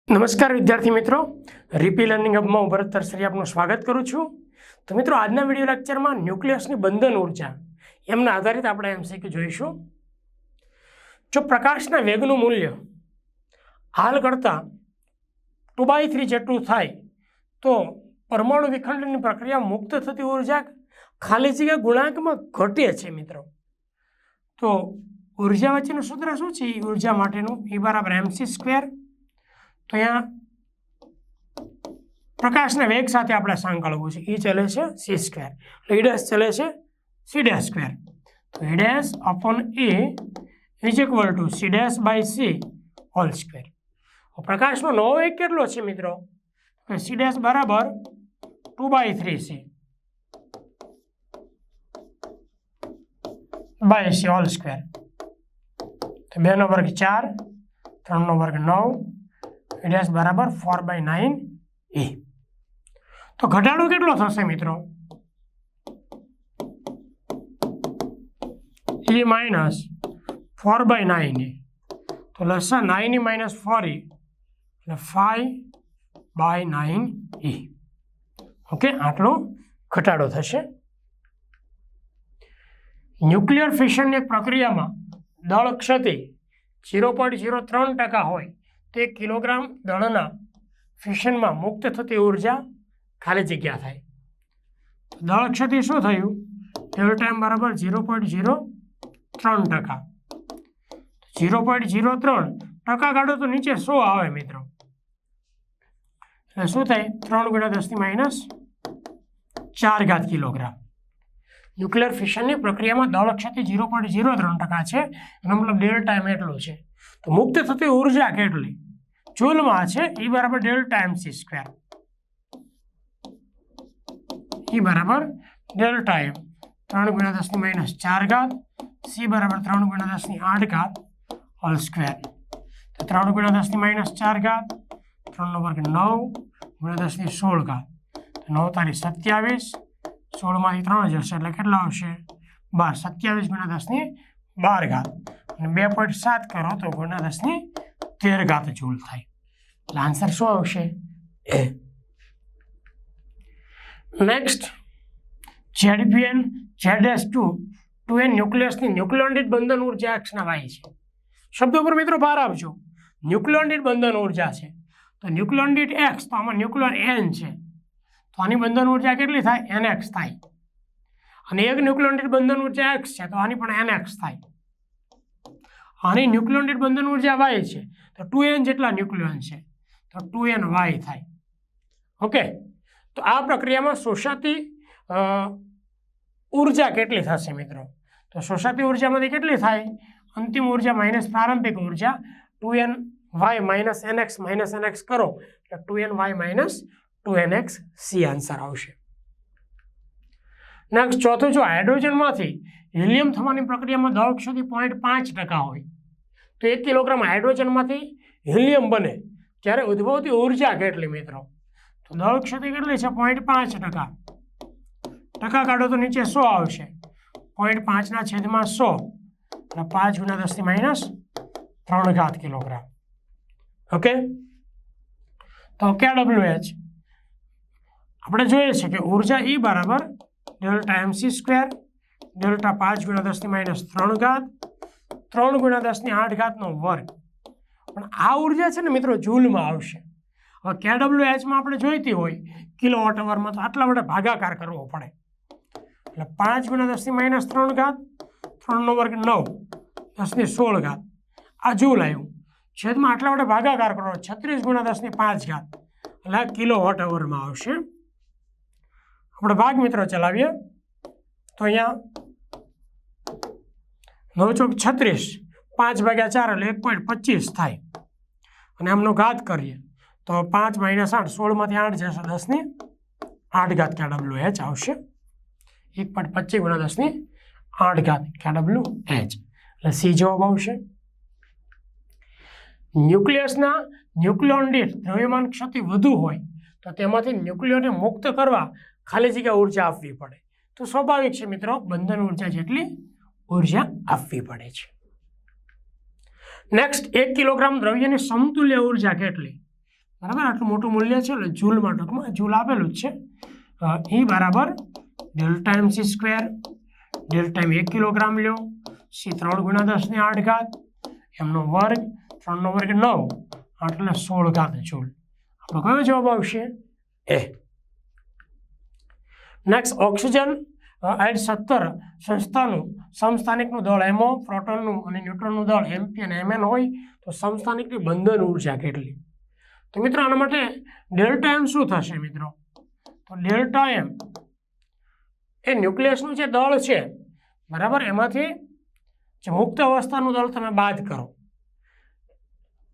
નમસ્કાર વિદ્યાર્થી મિત્રો, રીપી લર્નિંગ હબમાં હું ભરત તરસરી આપનું સ્વાગત કરું છું. તો મિત્રો, આજના વિડીયો લેક્ચરમાં ન્યુક્લિયસની બંધન ઉર્જા એમના આધારિત આપણે એમસીક્યુ જોઈશું. જો પ્રકાશના વેગનું મૂલ્ય હાલ કરતાં 2/3 જેટલું થાય તો પરમાણુ વિખંડનની પ્રક્રિયા મુક્ત થતી ઉર્જા ખાલી જગ્યા ગુણાંકમાં ઘટે છે. મિત્રો, તો ઉર્જા વચ્ચેનું સૂત્ર શું છે? ઉર્જા માટેનું E બરાબર mc². તો અહીંયા પ્રકાશના વેગ સાથે આપણે સાંકળવું છે. E ચલે છે c², એટલે E' ચલે છે c'². તો E'/A is equal to c'/c². પ્રકાશનો નવો વેગ કેટલો છે મિત્રો? c' બરાબર 2/3c /c². તો 2 નો વર્ગ 4, 3 નો વર્ગ 9, E' બરાબર 4/9e. તો ઘટાડો કેટલો થશે મિત્રો? E minus 4/9e. તો લસા 9e માઇનસ 4e એટલે 5/9e. ઓકે, આટલો ઘટાડો થશે. ન્યુક્લિયર ફિશનની એક પ્રક્રિયામાં દળ ક્ષતિ 0.03% હોય તે કિલોગ્રામ દળના ફિશનમાં મુક્ત થતી ઉર્જા ખાલી જગ્યા થાય. દળ ક્ષતિ શું થયું? ડેલ્ટા બરાબર 0.03%. 0.03% કાઢો તો નીચે 100 આવે મિત્રો. એટલે શું થાય? 3 × 10⁻⁴ કિલોગ્રામ. ન્યુક્લિયર ફિશનની પ્રક્રિયામાં દળ ક્ષતિ 0.03% છે. એનો મતલબ ડેલ્ટા એમ એટલું છે. તો મુક્ત થતી ઉર્જા કેટલી? જૂલમાં છે. E બરાબર ડેલ્ટા mc². E બરાબર ડેલ્ટા એમ 3 × 10⁻⁴. C બરાબર 3 × 10⁸ હોલ સ્ક્વેર. તો 3 × 10⁻⁴, 3 નો વર્ગ 9 × 10⁻16. તો 9 × 27, 16માંથી 3 જશે એટલે કેટલા આવશે? 12. 27 × 10⁻12 અને 2.7 કરો તો × 10⁻13 જૂલ થાય. એટલે આન્સર શું આવશે? એ. નેક્સ્ટ, ZPN Z'2 2n ન્યુક્લિયસની ન્યુક્લિયોન દીઠ બંધન ઉર્જા x ના y છે. શબ્દો પર મિત્રો ભાર આપજો. ન્યુક્લિયોન દીઠ બંધન ઉર્જા છે તો ન્યુક્લિયોન દીઠ x, તો આમાં ન્યુક્લિયોન n છે તો આની બંધન ઉર્જા કેટલી થાય? nx થાય. અને એક ન્યુક્લિયોન દીઠ બંધન ઉર્જા x છે તો આની પણ nx થાય. આની ન્યુક્લિયોન દીઠ બંધન ઉર્જા y છે તો 2n જેટલા ન્યુક્લિયોન છે તો 2ny થાય. ઓકે, તો આ પ્રક્રિયામાં શોષાતી ઉર્જા કેટલી થશે મિત્રો? તો શોષાતી ઉર્જામાંથી કેટલી થાય? અંતિમ ઉર્જા માઇનસ પ્રારંભિક ઉર્જા 2ny માઇનસ nx કરો એટલે 2ny - 2nx. સી આન્સર આવશે. નેક્સ્ટ, ચોથું, જો હાઇડ્રોજનમાંથી હિલિયમ થવાની પ્રક્રિયામાં દળ ક્ષતિ 0.5% હોય તો 1 કિલોગ્રામ હાઇડ્રોજનમાંથી હિલિયમ બને ત્યારે ઉદ્ભવતી ઉર્જા કેટલી મિત્રો? તો દળ ક્ષતિ કેટલી છે? 0.5%. ટકા કાઢો તો નીચે 100 આવશે. 0.5/100 એટલે 5 × 10⁻³ કિલોગ્રામ. ઓકે, તો KWH આપણે જોઈએ છે કે ઉર્જા E બરાબર ડેલ્ટા mc², ડેલ્ટા 5 × 10⁻³ 3 × 10⁸ વર્ગ. પણ આ ઉર્જા છે ને મિત્રો જૂલમાં આવશે. હવે KWH માં આપણે જોઈતી હોય કિલોવોટ અવરમાં તો આટલા વડે ભાગાકાર કરવો પડે. એટલે 5 × 10⁻³, 3 નો વર્ગ 9, 10⁻16 આ જૂલ આવ્યું. છેદમાં આટલા વડે ભાગાકાર કરો 36 × 10⁵ એટલે કિલોવોટ અવરમાં આવશે. આપણે ભાગ મિત્રો ચલાવીએ તો અહીંયા 9 × 36, 5/4 એટલે 1.25 થાય. અને આમનો ઘાત કરીએ તો 5 - 8, 16માંથી 8 જશે 10⁸ KWH આવશે. 1.25 × 10⁸ KWH એટલે સી જવાબ આવશે. ન્યુક્લિયસના ન્યુક્લિયોન દીઠ દ્રવ્યમાન ક્ષતિ વધુ હોય તો તેમાંથી ન્યુક્લિયોને મુક્ત કરવા ખાલી જગ્યા ઉર્જા આપવી પડે. તો સ્વાભાવિક છે મિત્રો બંધન ઉર્જા જેટલી ઉર્જા આપવી પડે છે. નેક્સ્ટ, 1 કિલોગ્રામ દ્રવ્યની સમતુલ્ય ઉર્જા કેટલી? બરાબર, આટલું મોટું મૂલ્ય છે એટલે જૂલમાં, ટૂંકમાં જૂલ આપેલું જ છે. E બરાબર delta M C square, delta M 1 kilogram લ્યો, સી 3 × 10⁸, એમનો વર્ગ 3 નો વર્ગ 9, 8 એટલે 16 જૂલ. આપણો કયો જવાબ આવશે? એ. નેક્સ્ટ, ઓક્સિજન આયન 17 સંસ્થાનું સમસ્થાનિકનું દળ MO, પ્રોટોનનું અને ન્યુટ્રોનનું દળ MP અને MN હોય તો સમસ્થાનિકની બંધન ઉર્જા કેટલી? તો મિત્રો આના માટે ડેલ્ટા એમ શું થશે મિત્રો? તો ડેલ્ટા એમ એ ન્યુક્લિયસનું જે દળ છે, બરાબર, એમાંથી જે મુક્ત અવસ્થાનું દળ તમે બાદ કરો.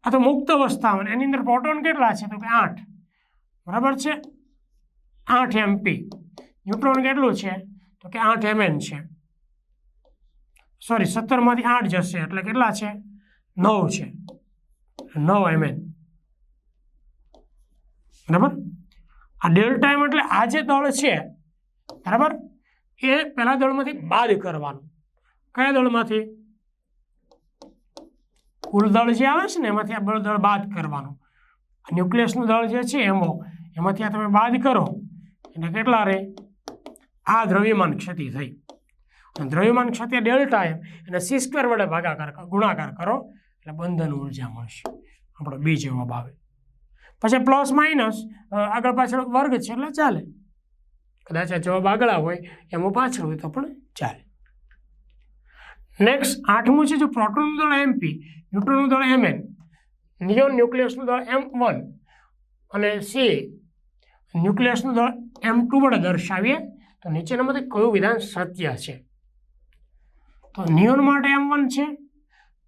આ તો મુક્ત અવસ્થામાં એની અંદર પ્રોટોન કેટલા છે? તો કે 8, બરાબર છે, 8 MP. ન્યુટ્રોન કેટલું છે? તો કે 8 MN છે. સોરી, 17 માંથી 8 જશે એટલે કેટલા છે? 9 છે, 9 MN. બરાબર, આ ડેલ્ટા એમ એટલે આ જે દળ છે, બરાબર, એ પહેલા દળમાંથી બાદ કરવાનું. કયા દળમાંથી? કુલ દળ જે આવે છે ને એમાંથી આ દળ બાદ કરવાનું. ન્યુક્લિયસનું દળ જે છે એમો, એમાંથી આ તમે બાદ કરો એટલે કેટલા રહે? આ દ્રવ્યમાન ક્ષતિ થઈ. દ્રવ્યમાન ક્ષતિ ડેલ્ટા એમ અને C² વડે ગુણાકાર કરો એટલે બંધન ઉર્જા મળશે. આપણો બી જવાબ આવે. પછી પ્લસ માઇનસ આગળ પાછળ વર્ગ છે એટલે ચાલે. કદાચ આ જવાબ આગળ હોય એમાં પાછળ હોય તો પણ ચાલે. નેક્સ્ટ, 8મું છે જો પ્રોટોનનું દળ MP, ન્યુટ્રોનનું દળ MN, નિયોન ન્યુક્લિયસનું દળ M1 અને સી ન્યુક્લિયસનું દળ M2 વડે દર્શાવીએ તો નીચેનામાંથી કયું વિધાન સત્ય છે? તો નિયોન માટે M1 છે,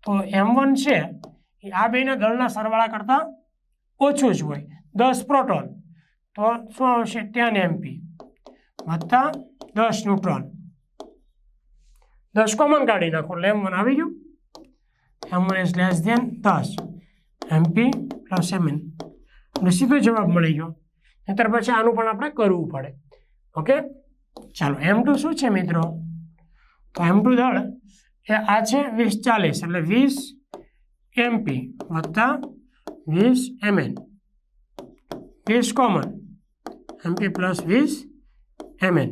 તો M1 છે એ આ બેના દળના સરવાળા કરતાં ઓછું જ હોય. 10 પ્રોટોન તો શું આવશે? 10 MP વત્તા 10 ન્યુટ્રોન. 10 કોમન કાઢી નાખો એટલે M1 આવી ગયું. M1 is less than 10 MP plus MN એટલે સીધો જવાબ મળી ગયો. નહીતર પછી આનું પણ આપણે કરવું પડે. ઓકે, ચાલો. M2 શું છે મિત્રો? તો M2 દળ એ આ છે 20 40 એટલે 20 MP વત્તા 20 MN, 20 common MP plus 20 MN.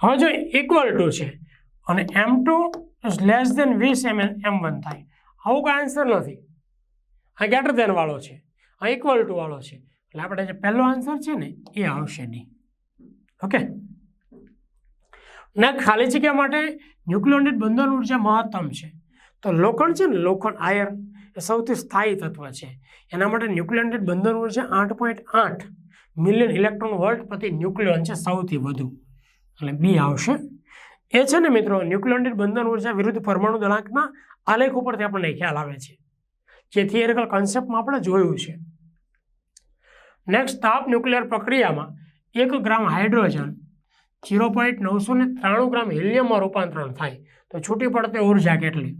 હવે જો ઇક્વલ ટુ છે અને M2 is less than 20 MN M1 થાય, આવું કોઈ આન્સર નથી. આ ગ્રેટર ધેન વાળો છે, આ ઇક્વલ ટુ વાળો છે એટલે આપણે જે પહેલો આન્સર છે ને એ આવશે ડી. ઓકે, ના ખાલી જગ્યા માટે ન્યુક્લિયોટાઇડ બંધન ઉર્જા મહત્તમ છે. તો લોખંડ છે ને, લોખંડ આયર્ન એ સૌથી સ્થાયી તત્વ છે. એના માટે ન્યુક્લિયોટાઇડ બંધન ઉર્જા 8.8 મિલિયન ઇલેક્ટ્રોન વોલ્ટ પ્રતિ ન્યુક્લિયોન છે, સૌથી વધુ. એટલે બી આવશે. એ છે ને મિત્રો, ન્યુક્લિયોટાઇડ બંધન ઉર્જા વિરુદ્ધ પરમાણુ દળાંકના આલેખ ઉપરથી આપણને ખ્યાલ આવે છે, જે થિયરિકલ કોન્સેપ્ટમાં આપણે જોયું છે. નેક્સ્ટ, તાપ ન્યુક્લિયર પ્રક્રિયામાં 1 ગ્રામ હાઇડ્રોજન 0.993 ગ્રામ હિલિયમમાં રૂપાંતરણ થાય તો છૂટી પડતી ઉર્જા કેટલી?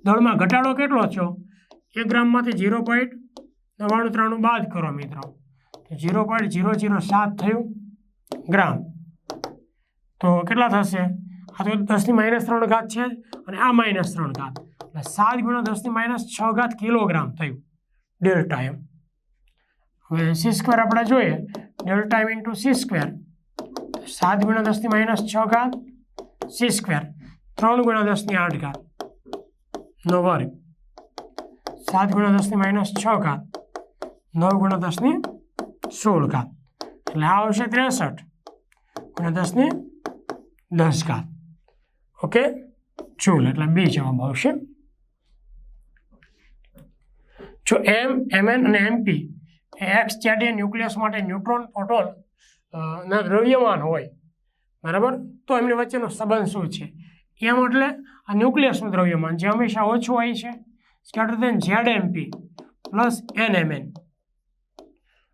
દળમાં ઘટાડો કેટલો થયો? 1 ગ્રામમાંથી 0.993 બાદ કરો મિત્રો તો 0.007 થયું ગ્રામ. તો કેટલા થશે? આ તો 10⁻³ છે અને આ -3 એટલે 7 × 10⁻6 કિલોગ્રામ થયું ડેલ્ટા એમ. હવે C² આપણે જોઈએ, ડેલ્ટા એમ ઇન્ટુ C², 7 × 10⁻6 C², 3 × 10⁸ નો વર્ગ, 7 × 10⁻6 9 × 10⁻16 એટલે આ આવશે 63 × 10⁻10. ઓકે, જૂલ એટલે બી જવાબ આવશે. જો M, MN અને MP એ એક્સ જેડ ન્યુક્લિયસ માટે ન્યુટ્રોન પ્રોટોન ના દ્રવ્યમાન હોય, બરાબર, તો એમની વચ્ચેનો સંબંધ શું છે? એમ એટલે આ ન્યુક્લિયસનું દ્રવ્યમાન જે હંમેશા ઓછું હોય છે, greater than ZMP plus NMN.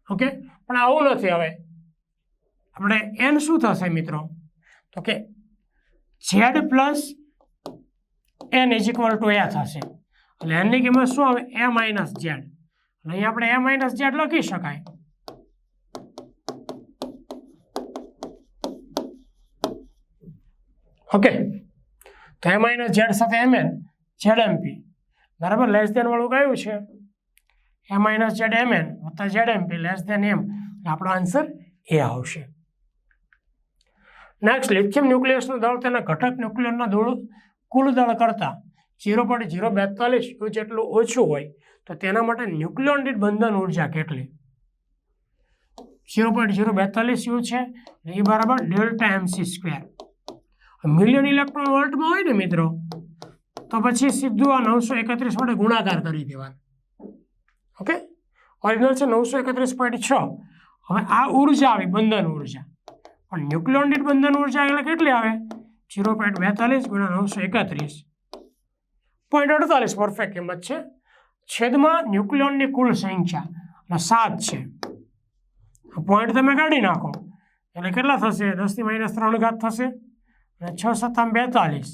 Okay, પણ આવું નથી. હવે આપણે N શું થશે મિત્રો? તો કે Z plus N is equal to A થશે. એટલે એનની કિંમત શું આવે? A minus Z. અહીં આપણે A માઇનસ Z લખી શકાય. ઓકે, તો એ માઇનસ ઝેડ સાથે mn ZMP બરાબર લેસ દેન વાળું કયું છે એ માઇનસ ઝેડ mn વત્તા ZMP લેસ દેન m, આપણો આન્સર એ આવશે. નેક્સ્ટ, લિથિયમ ન્યુક્લિયસનું દળ તેના ઘટક ન્યુક્લિયરના દળ કુલ દળ કરતાં 0.042 U જેટલું ઓછું હોય તો તેના માટે ન્યુક્લિયોન દીઠ બંધન ઉર્જા કેટલી? 0.042 U છે એ બરાબર ડેલ્ટા mc². મિલિયન ઇલેક્ટ્રોન વોલ્ટમાં હોય ને મિત્રો તો પછી સીધું આ 931 માટે ગુણાકાર કરી દેવાનો. ઓકે, ઓરિજિનલ છે 931.6. હવે આ ઉર્જા આવી બંધન ઉર્જા, પણ ન્યુક્લિયોન દીઠ બંધન ઉર્જા એટલે કેટલી આવે? 0.42 ગુણ્યા 931.48 પરફેક્ટ કિંમત છે. છેદમાં ન્યુક્લિયોનની કુલ સંખ્યા 7 છે. પોઈન્ટ તમે કાઢી નાખો એટલે કેટલા થશે? 10⁻³ ઘાત થશે અને 6 × 7 = 42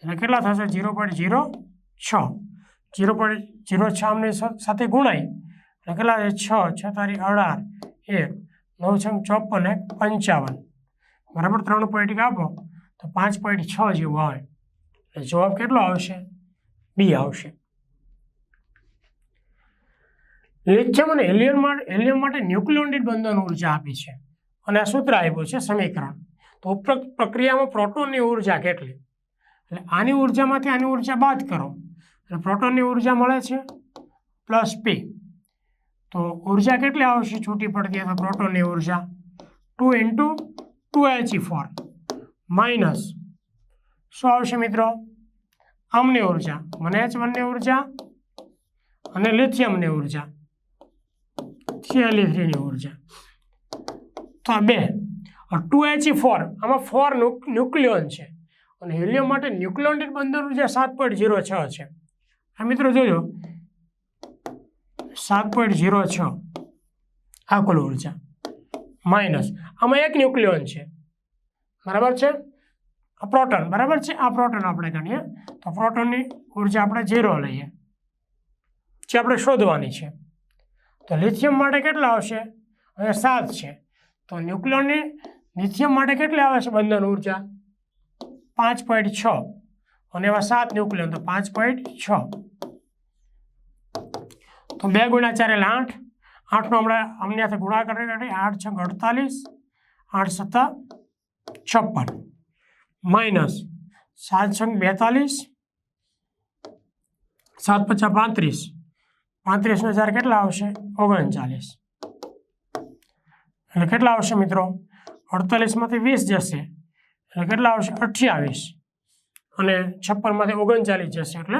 એટલે કેટલા થશે? 0.06. 0.06 આમની સાથે ગુણાય એટલે કેટલા છે? 6 × 6 = 18 1 9 × 54 55 બરાબર 3 પોઈન્ટ આપો તો 5.6 જેવું આવે એટલે જવાબ કેટલો આવશે? બી આવશે. લિથિયમ અને હેલિયમ માટે ન્યુક્લિયોન દીઠ બંધન ઉર્જા આપી છે અને આ સૂત્ર આપ્યું છે સમીકરણ. તો ઉપરોક્ત પ્રક્રિયામાં પ્રોટોનની ઉર્જા કેટલી? એટલે આની ઉર્જામાંથી આની ઉર્જા બાદ કરો એટલે પ્રોટોનની ઉર્જા મળે છે +p. તો ઉર્જા કેટલી આવશે છૂટી પડતી? તો પ્રોટોનની ઉર્જા 2 × 2He4 માઇનસ શું આવશે મિત્રો? આમની ઉર્જા H1ની ઉર્જા અને લિથિયમની ઉર્જા He3ની ઉર્જા. તો આ 2He4 આમાં 4 ન્યુક્લિયોન છે અને હિલિયમ માટે ન્યુક્લિયોન દીઠ બંધન ઉર્જા 7.06 છે. આ મિત્રો જોજો 7.06 આ કુલ ઉર્જા માઇનસ આમાં એક ન્યુક્લિયોન છે બરાબર છે, આ પ્રોટોન બરાબર છે, આ પ્રોટોન આપણે ગણીએ તો પ્રોટોનની ઉર્જા આપણે 0 લઈએ જે આપણે શોધવાની છે. તો લિથિયમ માટે કેટલા આવશે? હવે 7 છે તો ન્યુક્લિયોનની લિથિયમ માટે કેટલી આવે છે બંધન ઉર્જા? 5.6 અને એવા 7 ન્યુક્લિયોન તો 5.6. તો 2 × 4 એટલે 8. 8નો હમણાં અમને ગુણાકાર કરી 8 × 6 = 48 8 × 7 = 56 માઇનસ 7 × 42 7 × 5 = 35 35 નો 4 કેટલા આવશે? 39 એટલે કેટલા આવશે મિત્રો? 48 માંથી 20 જશે એટલે કેટલા આવશે? 28 અને 56 માંથી 39 જશે એટલે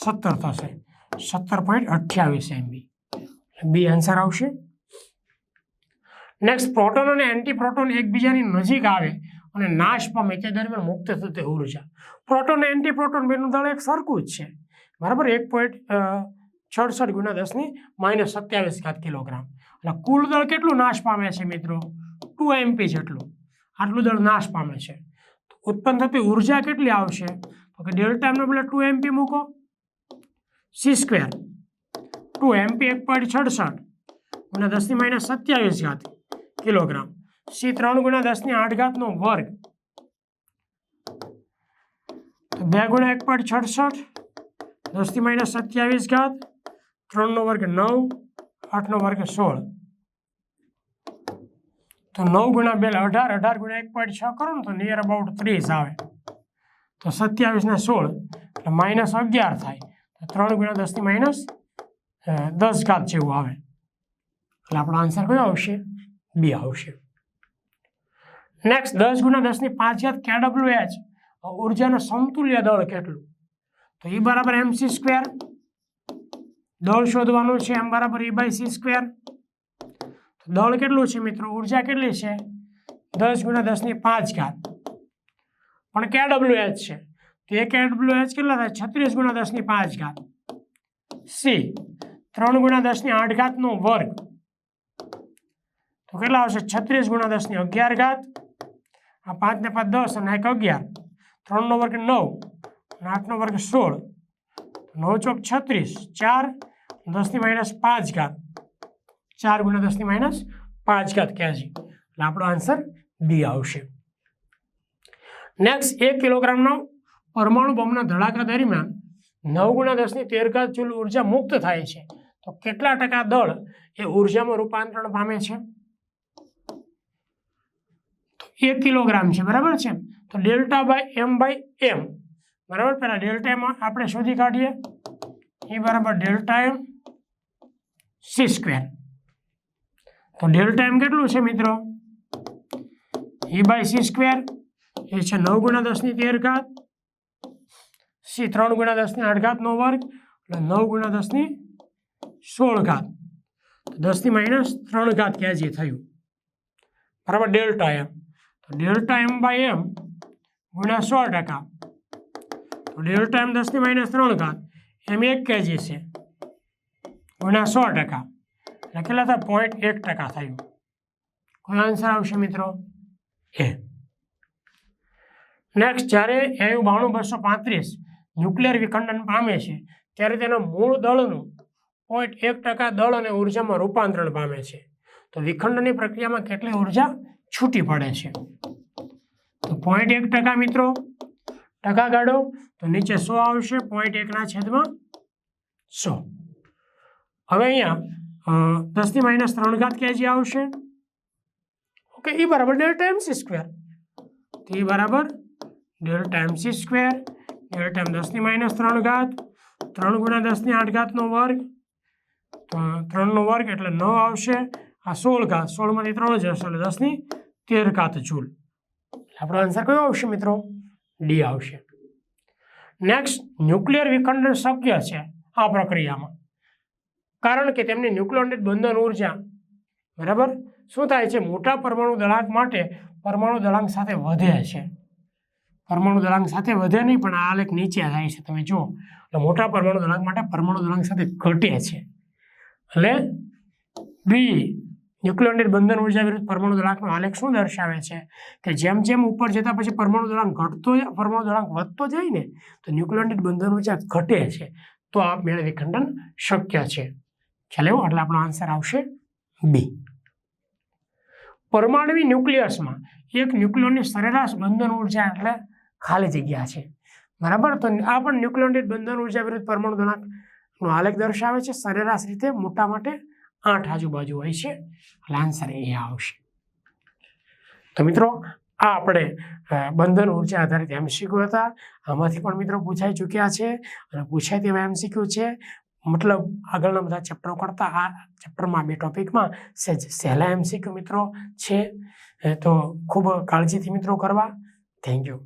17 થશે 17.28 MB. બી આન્સર આવશે. નેક્સ્ટ, પ્રોટોન અને એન્ટીપ્રોટોન એકબીજાની નજીક આવે અને નાશ પામે તે દરમિયાન મુક્ત થતી ઉર્જા. પ્રોટોન અને એન્ટીપ્રોટોન બેનું દળ એક સરખું જ છે બરાબર 1.66 × 10⁻27 કિલોગ્રામ. એટલે કુલ દળ કેટલું નાશ પામે છે મિત્રો? 2 MP જેટલું આટલું દળ નાશ પામે છે. ઉત્પન્ન થતી ઉર્જા કેટલી આવશે? તો કે ડેલ્ટા એમનો બદલે 2 MP મૂકો c². 2 MP 1.66 × 10⁻27 kilogram. c 3 × 10⁸². તો 2 × 1.66 10⁻27 3 નો વર્ગ 9 8 નો વર્ગ 16 તો 9 × 2 = 18 18 × 1.6 કરો ને તો નિયર અબાઉટ 30 આવે તો 27 ને 16 એટલે -11 થાય તો 3 × 10⁻10 જેવું આવે એટલે આપણો આન્સર કયો આવશે? બી આવશે. નેક્સ્ટ, 10 × 10⁵ kWh ઉર્જાનું સમતુલ્ય દળ કેટલું? તો E બરાબર mc². દળ શોધવાનું છે m બરાબર E/c². દળ કેટલું છે મિત્રો? ઉર્જા કેટલી છે? 10 × 10⁵ પણ kWh છે તો એ kWh કેટલા થાય? 36 × 10⁵. c 3 × 10⁸² તો કેટલા આવશે? 36 × 10⁻11 આ 5 ને 5 10 અને 1 11 3 નો વર્ગ 9 અને 8 નો વર્ગ 16 9 × 36 4 10⁻5 4 × 10⁻5 kg એટલે આપણો આન્સર બી આવશે. નેક્સ્ટ 1 કિલોગ્રામનો પરમાણુ બોમ્બના ધડાકા દરમિયાન 9×10⁻13 જૂલ ઉર્જા મુક્ત થાય છે, તો કેટલા ટકા દળ એ ઉર્જામાં રૂપાંતરણ પામે છે? તો 1 કિલોગ્રામ છે, બરાબર છે, તો ΔM/m બરાબર. પહેલા ડેલ્ટા એમ આપણે શોધી કાઢીએ, એ બરાબર ΔM c². તો ΔM કેટલું છે મિત્રો? E/c², એ છે 9×10⁻13, c 3×10⁸ વર્ગ એટલે 9×10⁻16, 10⁻³ kg થયું, બરાબર. ΔM તો ΔM/m ગુણ્યા 100%, તો ΔM 10⁻³ એમ 1 kg છે ગુણ્યા 100%, એટલે કેટલા થાય? 0.1% થયું. કોઈ આન્સર આવશે મિત્રો? એ. નેક્સ્ટ, જ્યારે Au-92-235 ન્યુક્લિયર વિખંડન પામે છે ત્યારે તેના મૂળ દળનું 0.1% દળ અને ઉર્જામાં રૂપાંતરણ પામે છે, તો વિખંડનની પ્રક્રિયામાં કેટલી ઉર્જા છૂટી પડે છે? તો 0.1% મિત્રો, ટકા કાઢો તો નીચે 100 આવશે, 0.1/100. હવે અહીંયા 10⁻³ kg આવશે. ઓકે, એ બરાબર ΔM c², તો એ બરાબર ΔM c², ΔM 10⁻³ 3×10⁸ વર્ગ, તો 3 વર્ગ એટલે 9 આવશે, આ 16, 16માંથી 3 જશે એટલે 10⁻13 જૂલ. આપણો આન્સર કયો આવશે મિત્રો? ડી આવશે. નેક્સ્ટ, ન્યુક્લિયર વિખંડન શક્ય છે આ પ્રક્રિયામાં, કારણ કે તેમની ન્યુક્લિયોટાઇડ બંધન ઉર્જા બરાબર શું થાય છે? મોટા પરમાણુ દળાંક માટે પરમાણુ દળાંક સાથે વધે છે. પરમાણુ દળાંક સાથે વધે નહીં, પણ આ આલેખ નીચે થાય છે, તમે જુઓ. એટલે મોટા પરમાણુ દળાંક માટે પરમાણુ દળાંક સાથે ઘટે છે. એટલે બી, ન્યુક્લિયોટાઇડ બંધન ઉર્જા વિરુદ્ધ પરમાણુ દળાંકનો આલેખ શું દર્શાવે છે? કે જેમ જેમ ઉપર જતા પછી પરમાણુ દળાંક પરમાણુ દળાંક વધતો જાય ને, તો ન્યુક્લિયોટાઇડ બંધન ઉર્જા ઘટે છે, તો આપમેળે વિખંડન શક્ય છે. ખ્યાલ આવ્યો? એટલે આપણો આન્સર આવશે બી. પરમાણુ ન્યુક્લિયસમાં એક ન્યુક્લિયોનની સરેરાશ બંધન ઉર્જા એટલે ખાલી જગ્યા છે, બરાબર. તો આ પણ ન્યુક્લિયોટાઇડ બંધન ઉર્જા વિરુદ્ધ પરમાણુ દળાંકનો આલેખ દર્શાવે છે. સરેરાશ રીતે મોટા માટે 8 આજુબાજુ હોય છે, એટલે આન્સર એ આવશે. તો મિત્રો, આ આપણે બંધન ઉર્જા આધારિત MCQ હતા. આમાંથી પણ મિત્રો પૂછાઈ ચૂક્યા છે અને પૂછાય તેવા MCQ છે. મતલબ આગળના બધા ચેપ્ટરો કરતાં આ ચેપ્ટરમાં 2 ટોપિકમાં સહેલા MCQ મિત્રો છે, તો ખૂબ કાળજીથી મિત્રો કરવા. Thank you.